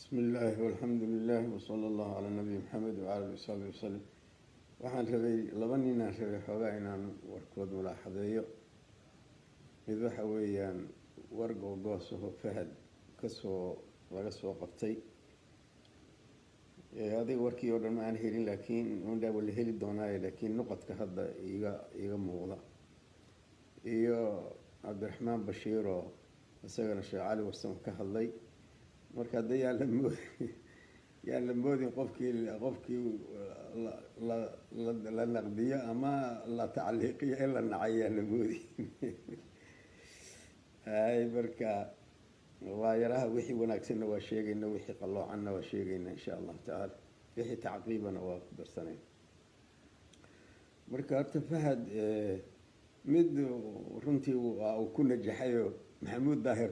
بسم الله والحمد لله وصلى الله على النبي محمد وعلى آله وصحبه وسلم. waxaan rabay laba nin aan rabay xoogaa inaan warkood mulaaxadeeyo. mid waxa weeyaan war googoosaho fahad laga soo qabtay. adiga warkii oo dhan ma aan helin, laakiin undhaa wala heli doonaaye, laakiin nuqadka hadda iga muuqda. iyo cabdiraxmaan bashiir oo isagana sheekh cali warsan ka hadlay. marka hadda yaan la moodin qofkii la naqdiyo ama la tacliiqiyo in la nacay yaan la moodin. marka waa yaraha wixii wanaagsanna waa sheegayna, wixii qalloocanna waa sheegayna insha allahu tacaala, wixii tacqiibana waa ku darsanayna. marka horta fahad mid runtii waa uu ku najaxayoo maxamuud daahir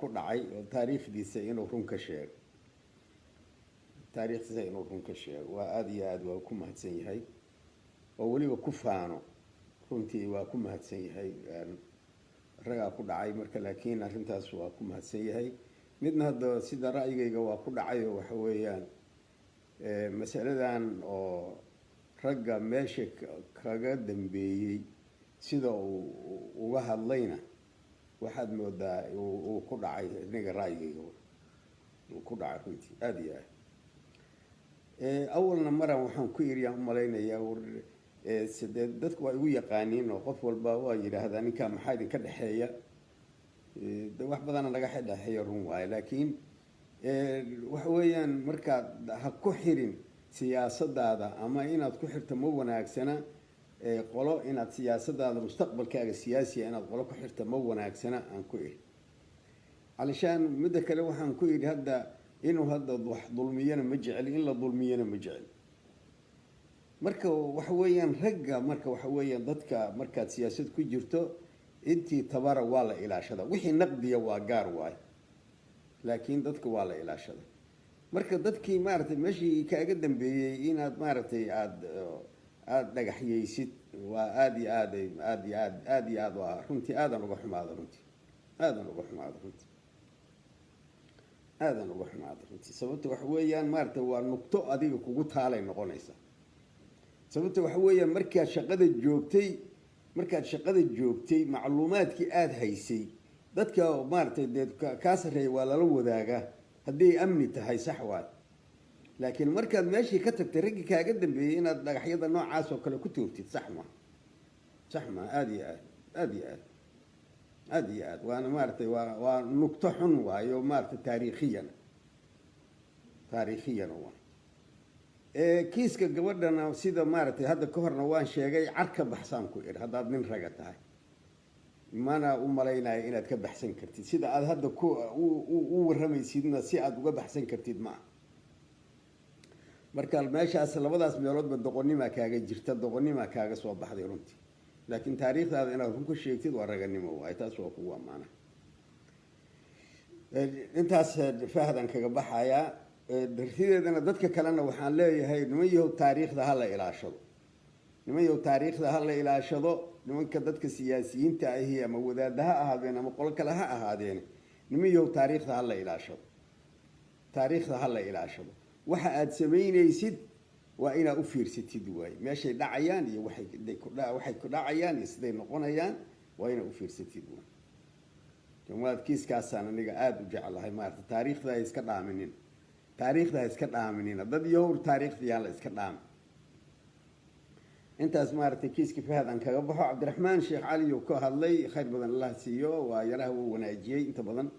ku dhacay oo taariikhdiisa inuu run ka sheego. waa aada iyo aada waa ku mahadsan yahay, oo weliba ku faano. runtii waa ku mahadsan yahay, ragaa ku dhacay marka, laakiin arrintaas waa ku mahadsan yahay. midna hadda sida ra'yigayga waa ku dhacay oo waxa weeyaan masaladan oo ragga meesha kaga dambeeyey sida uu uga hadlayna waxaad moodaa uu ku dhacay. aniga ra'yigayga uu ku dhacay runtii aada iyo aad. awalna maran waxaan ku iriyaan u malaynayaa sidee dadku waa igu yaqaaniin oo qof walba waa yidhaahdaa ninkaa maxaa idinka dhexeeya. de wax badana naga dhexeeya run waaye, laakiin waxa weeyaan markaad ha ku xirin siyaasadaada ama inaad ku xirto ma wanaagsana. qolo inaad siyaasadaada mustaqbalkaaga siyaasiya inaad qolo ku xirto ma wanaagsana aan ku iri. calishaan midda kale waxaan ku idhi hadda inuu hadda wax dulmiyana ma jecli, in la dulmiyana ma jecli. marka waxa weeyaan ragga marka waxa weeyaan dadka markaad siyaasad ku jirto intii tabara waa la ilaashada. wixii naqdiya waa gaar waayo, laakiin dadka waa la ilaashada. marka dadkii maaragtay meeshii kaaga dambeeyey inaad maaragtay aada dhagaxyeysid waa aada iyo aad waa runtii aadan uga xumaada runtii sababta waxa weeyaan maaragtay waa nuqto adiga kugu taalay noqonaysa. sababta waxa weeyaan markaad shaqada joogtay macluumaadkii aada haysay dadka maaragtay dee kaa sarreeya waa lala wadaagaa hadday amni tahay, sax waay. laakiin markaad meeshii ka tagtay raggii kaaga dambeeyey inaad dhagaxyada noocaas oo kale ku toogtid sax ma aada iyo aad waana maaragtay waa nuqto xun waayo maaragtay taariikhiyana waa. kiiska gabadhana sida maaragtay hadda ka horna waan sheegay, car ka baxsaan ku idhi haddaad nin raga tahay. mana u malaynayo inaad ka baxsan kartid sida aada hadda u warramaysidna si aada uga baxsan kartid maaha. marka meeshaas labadaas meeloodba doqonnimaa kaaga jirta, doqonnimaa kaaga soo baxday runtii. laakiin taariikhdaada inaad run ka sheegtid waa raganimo waayo, taas waa kugu ammaana. intaas fahdan kaga baxayaa. darsideedana dadka kalena waxaan leeyahay niman yahow taariikhda ha la ilaashado. nimanka dadka siyaasiyiinta ahi ama wadaada ha ahaadeen ama qolo kale ha ahaadeen, niman yahow taariikhda ha la ilaashado. waxa aada samaynaysid waa inaad u fiirsatid waaye, meeshay dhacayaan iyo waxay ku dhacayaan iyo siday noqonayaan waa inaad u fiirsatid waay. jamwaad kiiskaasaan aniga aada u jeclahay maarata. taariikhda ha iska dhaaminina dad yowr, taariikhda yaan la iska dhaamin. intaas maaragtay kiiskii fahad aan kaga baxo. cabdiraxmaan sheekh cali uu ka hadlay, khayr badan allah siiyo, waa yaraha wuu wanaajiyey inta badan.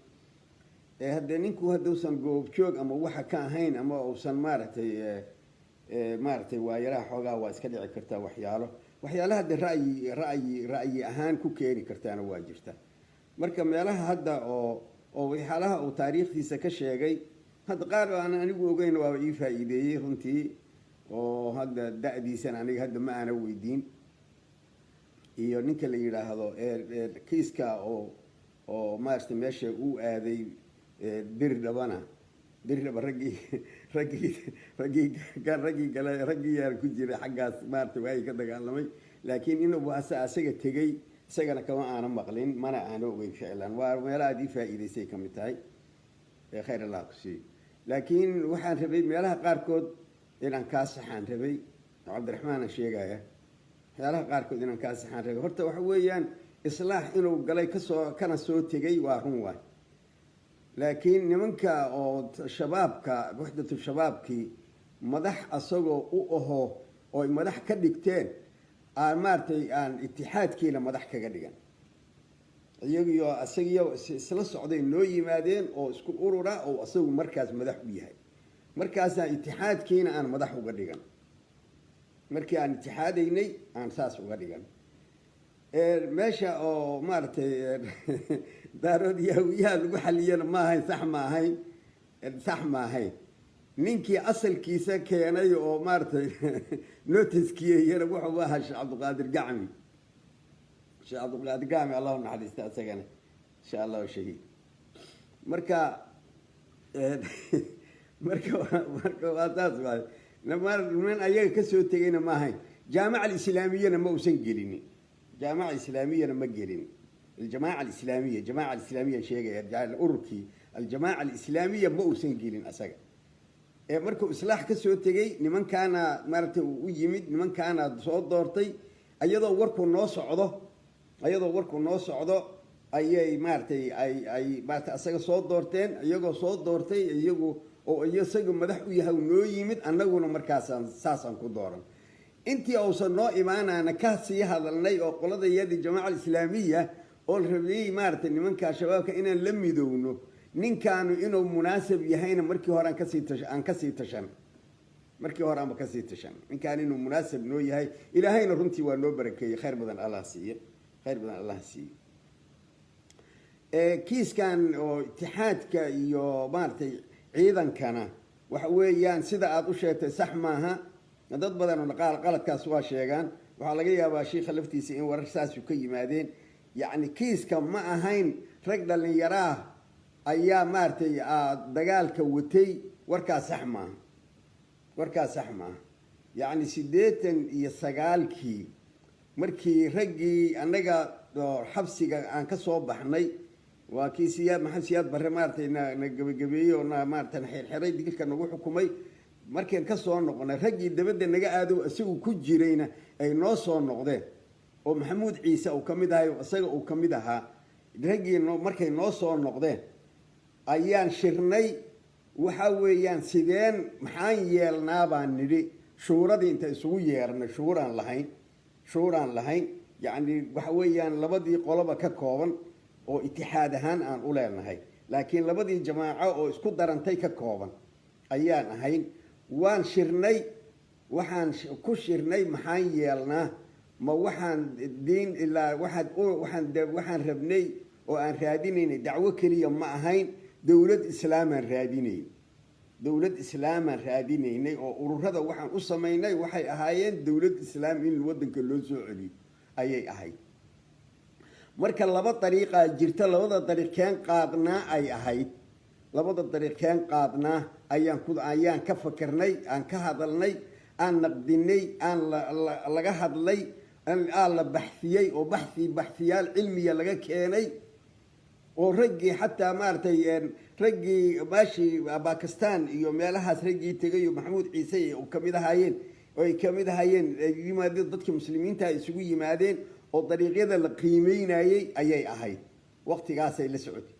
haddee ninku hadduusan goobjoog ama waxa ka ahayn ama uusan maaragtay waa yaraha xoogaa waa iska dhici kartaa waxyaalaha de ra'yi ahaan ku keeni kartaana waa jirta. marka meelaha hadda oo waxyaalaha uu taariikhdiisa ka sheegay hadda qaar aan anigu ogeyn waaba ii faa'iideeyey runtii, oo hadda da-diisan aniga hadda ma aana weydiin. iyo ninka la yidhaahdo kiiska oo maaragtay meesha uu aaday dirdhaba raggii yaan ku jiray xaggaas maaragtay waay ka dagaalamay. laakiin inuu asaga tegey isagana kama aana maqlin, mana aana ogeyn ficlan. waa meelaha aad ii faa'iidaysay ka mid tahay. khayr allah ku siiyo. laakiin waxaan rabay meelaha qaarkood inaan kaa saxaan rabay cabdiraxmaan sheegaya meelaha qaarkood inaan kaa saxaan rabay horta waxa weeyaan islaax inuu galay kana soo tegay waa run waay laakiin nimanka oo shabaabka waxdatu shabaabkii madax asagoo u ahoo oo madax ka dhigteen aan maartay aan itixaadkiina madax kaga dhigan iyagiyo asagiyo isla socday noo yimaadeen oo isku urura oo asagu markaas madax u yahay markaasaan itixaadkiina aan madax uga dhigan markii aan itixaadaynay aan saas uga dhigan meesha oo maaragtay daarood yahuuyaha lagu xaliyana ma ahayn sax ma ahayn ninkii asalkiisa keenay oo maaragtay notiskiyeyana wuxuu ahaa sheekh cabdiqaadir gacmi allahu naxariista isagana insha allahu shahiid marka waa saas waay niman ayaga kasoo tegayna ma ahayn jaamaca alislaamiyana ma uusan gelin jaamaca islaamiyana ma gelin aljamaaca alislaamiya sheegaya ururkii aljamaaca alislaamiya ma uusan gelin asaga markuu islaax kasoo tegay nimankaana maaragtay uu u yimid nimankaana soo doortay iyadoo warkuu noo socdo ayay maaragtay ay maarata asaga soo doorteen iyagoo soo doortay iyagu oo isaga madax u yahay noo yimid annaguna markaasaan saasaan ku dooran intii uusan noo imaanaana ka sii hadalnay oo qolada iyadii jamaaca alislaamiya oo la rabiyey maaragtay nimankaa shabaabka inaan la midowno ninkaanu inuu munaasab yahayna markii hore aan kasii tashan ninkaan inuu munaasab noo yahay ilaahayna runtii waa noo barakeeyey khayr badan allah siiye kiiskan oo itixaadka iyo maaragtay ciidankana waxa weeyaan sida aada u sheegtay sax maaha dad badan oo qaladkaas waa sheegaan waxaa laga yaabaa shiikha laftiisa in warar saasu ka yimaadeen yacni kiiska ma ahayn rag dhallinyaraah ayaa maaragtay dagaalka watay warkaas sax maaha yacni 89 markii raggii annaga xabsiga aan ka soo baxnay waa kii maxamed siyaad barre maaragtay na gabagabeeyey oo maaragtay na xirxiray dilka nagu xukumay markaan ka soo noqonay raggii dabadda naga aado isagu ku jirayna ay noo soo noqdeen oo maxamuud ciise uu ka mid ahay isaga uu ka mid ahaa raggii markay noo soo noqdeen ayaan shirnay waxa weeyaan maxaan yeelnaa baan nidhi shuuradii inta isugu yeernay shuuraan lahayn yacni waxa weeyaan labadii qoloba ka kooban oo itixaad ahaan aan u leenahay laakiin labadii jamaaco oo isku darantay ka kooban ayaan ahayn waan shirnay waxaan ku shirnay maxaan yeelnaa ma waxaan diin ilaa waxaan rabnay oo aan raadinaynay dacwo keliya ma ahayn dowlad islaamaan raadinaynay oo ururada waxaan u samaynay waxay ahaayeen dowlad islaam in wadanka loo soo celiyo ayay ahayd marka laba dariiqaa jirta labada dariiqkeen qaadnaa ay ahayd labada dariiqkeen qaadnaa ayaan ka fakirnay aan ka hadalnay aan naqdinay aan laga hadlay aan la baxiyey oo baxsiyaal cilmiya laga keenay oo raggii xataa maaragtay raggii maashii bakistan iyo meelahaas raggii tegay oo maxamuud ciise oo kamid ahaayeen yimaadeen dadka muslimiinta ay isugu yimaadeen oo dariiqyada la qiimeynayey ayay ahayd waqtigaasay la socotay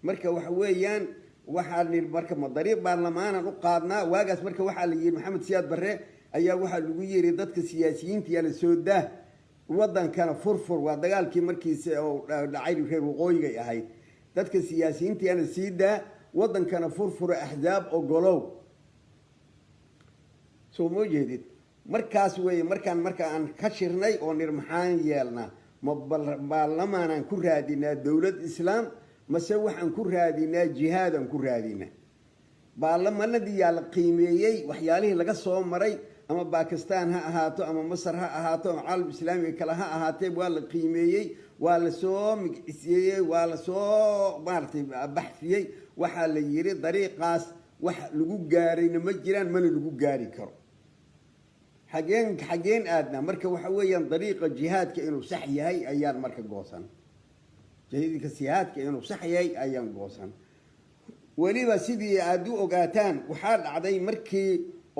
marka waxa weeyaan waxaa la yidhi marka ma dariiq baarlamaanan u qaadnaa waagaas marka waxaa la yidhi maxamed siyaad barre ayaa waxaa lagu yiri dadka siyaasiyiinta yaa la soo daa wadankana furfur waa dagaalkii markiisa oo dhacay reer waqooyigay ahayd dadka siyaasiyiinta yaa la sii daa wadankana furfura axzaab ogolow soo ma jeedid markaas weeye marka aan ka shirnay oo nir maxaan yeelnaa ma baarlamaanaan ku raadinaa dowlad islaam mase waxaan ku raadinaa jihaadaan ku raadinaa baarlamaanadii yaa la qiimeeyey waxyaalihii laga soo maray ama bakistan ha ahaato ama masar ha ahaato ama caalam islaamiga kale ha ahaatee waa la qiimeeyey waa lasoo migciseeyey waa lasoo maaragtay baxfiyey waxaa la yiri dariiqaas wax lagu gaarayna ma jiraan mana lagu gaari karo xageen aadna marka waxa weeyaan dariiqa jihaadka inuu sax yahay ayaan marka goosan jihaadka inuu sax yahay ayaan goosan weliba sidii aad u ogaataan waxaa dhacday markii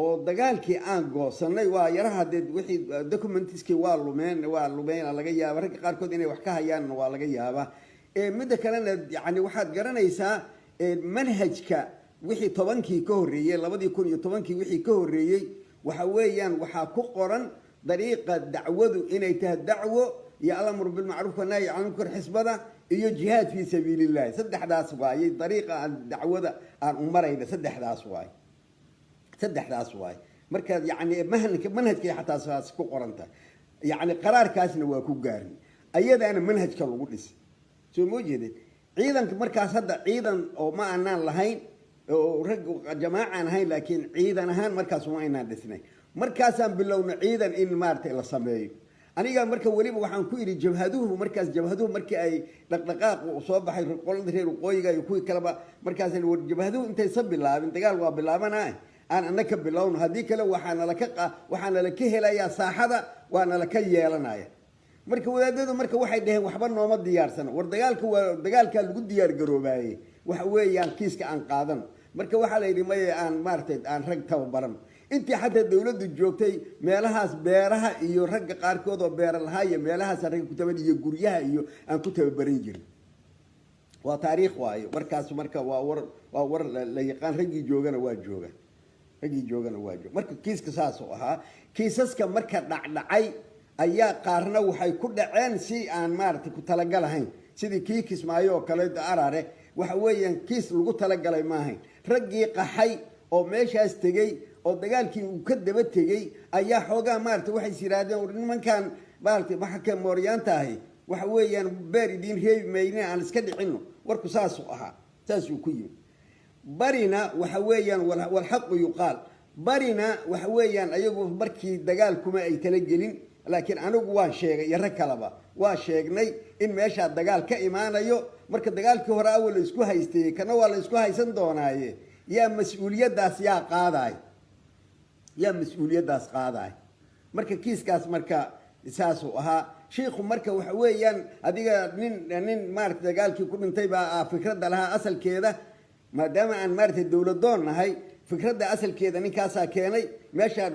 oo dagaalkii aan goosanay waa yaraha dee wixii documentiskii waa lumeen laga yaaba ragga qaarkood inay wax ka hayaanna waa laga yaabaa midda kalena yani waxaad garanaysaa manhajka wixii 10kii ka horreeyey 2010kii wixii ka horreeyey waxa weeyaan waxaa ku qoran dariiqa dacwadu inay tahay dacwo iyo al-amru bil ma'ruf wa nahyi 'anil munkar xisbada iyo jihaad fi sabilillah saddexdaas waayay dariiqa dacwada aan u marayna saddexdaas waay marka yani manhajkii xataa saas ku qoranta yani qaraarkaasna waa ku gaarin ayadaana manhajka lagu dhisay soo moojeedin ciidanka markaas hadda ciidan oo ma aanan lahayn oo rag jamaacan ahayn laakiin ciidan ahaan markaas uma aynaan dhisnay markaasaan bilowna ciidan in maartay la sameeyo aniga marka waliba waxaan ku iri jabhaduhu markii ay dhaqdhaqaaq u soo baxay qolada reer qoyiga iyo kuwii kaleba markaas ay jabhaduhu intay sab bilaabin dagaal waa bilaabanaa aan anaka bilowno hadii kale waxaana la ka helayaa saaxada waana la ka yeelanaya marka wadaadadu marka waxay dhaheen waxba nooma diyaarsan war dagaalka lagu diyaar garoobaayay waxa weeyaan kiiska aan qaadan marka waxa la yiri may aan maartay aan rag tababaran intii xataa dawladdu joogtay meelahaas beeraha iyo ragga qaarkood oo beer lahaay meelahaas rag ku taban iyo guryaha iyo aan ku tababaran jirin waa taariikh waayo markaas marka waa war la yaqaan raggii joogana waa jooga marka kiiska saas oo ahaa kiisaska marka dhacdhacay ayaa qaarna waxay ku dhaceen si aan maartay ku talagalahayn sidii kii Kismaayo oo kale arare waxa weeyaan kiis lagu talagalay ma ahayn raggii qaxay oo meeshaas tagay oo dagaalkii uu ka daba tagay ayaa xoogaa maartay waxay siraadeen nimankan maartay waxa ka mooryaanta ahi waxa weeyaan beer idin reebi meeyna aan iska dhicino warku saas u ahaa saas uu ku yiri barina waxa weeyaan wal xaq yuqaal barina waxa weeyaan ayagu markii dagaal kuma ay tala gelin laakiin anigu waan sheegay yara kalaba waa sheegnay in meesha dagaal ka imaanayo marka dagaalkii hore awal la isku haystay kana waa la isku haysan doonaaye yaa mas'uuliyadaas qaaday marka kiiskaas marka isaas oo ahaa sheekhu marka waxa weeyaan adiga nin maartay dagaalkii ku dhintay baa fikradda lahaa asalkeeda maadaama aan maartay dawladoon nahay fikradda asalkeeda ninkaasaa keenay meesha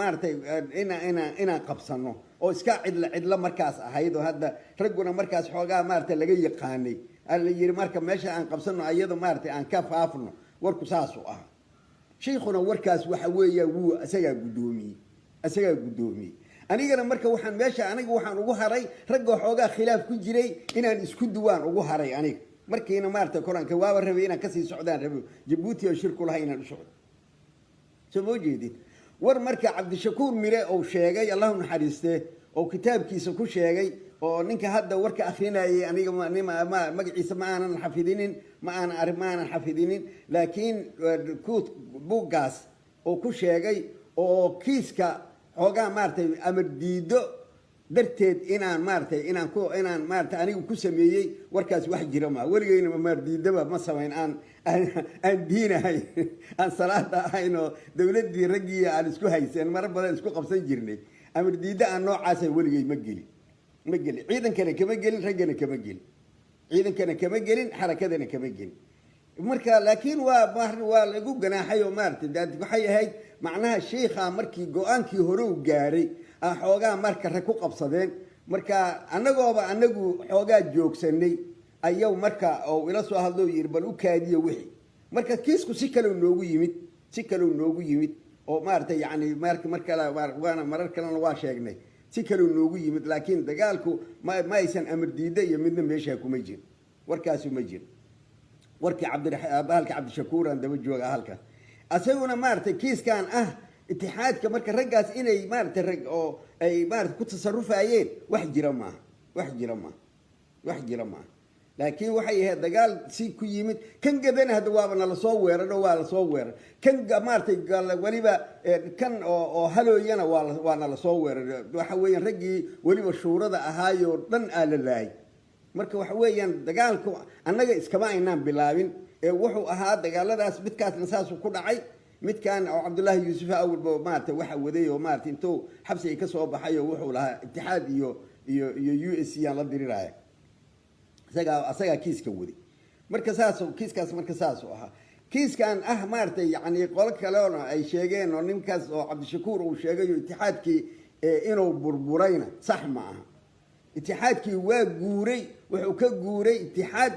maartay inaan qabsano oo iska cidla markaas ahayd oo hadda ragguna markaas xoogaa maartay laga yaqaanay la yiri marka meesha aan qabsano ayada maartay aan ka faafno warku saas u ah sheekhuna warkaas waxa weeyaa wuu asaga gudoomiyay anigana marka waxaan ugu haray ragga xoogaa khilaaf ku jiray inaan isku duwaan ugu haray aniga markiina maartay Quraanka waaba rabay inaan ka sii socdaan rabo Djibouti oo shirku lahayn inaan u socdo soo jeedin war marka Cabdishakuur Mire oo sheegay Allahu naxariiste oo kitaabkiisa ku sheegay oo ninka hadda warka akhrinayay aniga magaciisa ma aanan xafidinin laakiin buugaas oo ku sheegay oo kiiska xoogaa maartay amar diido darteed inaan maartay anigu ku sameeyay warkaas wax jira ma waligayna amar diidaba ma sameyn aan diinahay aan salaada ahayno dawladii raggii aan isku haysan mar badan isku qabsan jirnay amar diida aan noocaas waligay ma geli ciidankana kama gelin raggana kama gelin xarakadana kama gelin marka laakiin waa lagu ganaaxay oo maartay waxay ahayd macnaha sheekha markii go'aankii hore uu gaaray xoogaa marka rag ku qabsadeen marka anagu xoogaa joogsanay ayaw marka oo ila soo hadloo yiri bal u kaadiyo wixii marka kiisku si kale noogu yimid oo maartay yani marka waana marar kalena waa sheegnay si kale noogu yimid laakiin dagaalku ma aysan amar diida iyo midna meesha kuma jiro warkaas ma jiro warkii Cabdishakuur aan daba jooga halka asaguna maartay kiiskan اتحادك marka raggaas inay maartay rag oo ay maartay ku tasarrufayeen wax jira ma laakiin waxay ahayd dagaal si ku yimid kan gadana hada waabana la soo weerar kan maartay waliba kan oo halooyana waana la soo weerar waxa weeyaan raggii waliba shuurada ahaayo dhan aalalaay marka waxa weeyaan dagaalku annaga iskama aynaan bilaabin ee wuxuu ahaa dagaaladaas midkaasna saas ku dhacay midkaan oo Cabdullaahi Yuusuf awal maartay waxa waday oo maartay intuu xabsi ay ka soo baxay oo wuxuu lahaa itixaad iyo USC aan la diriraay asaga kiiska waday marka saasuu kiiskaas marka saasuu ahaa kiiskan maaragtay yani qolo kaleona ay sheegeen oo ninkaas oo cabdishakuur uu sheegayo itixaadkii inuu burburayna sax ma aha itixaadkii waa guuray wuxuu ka guuray itixaad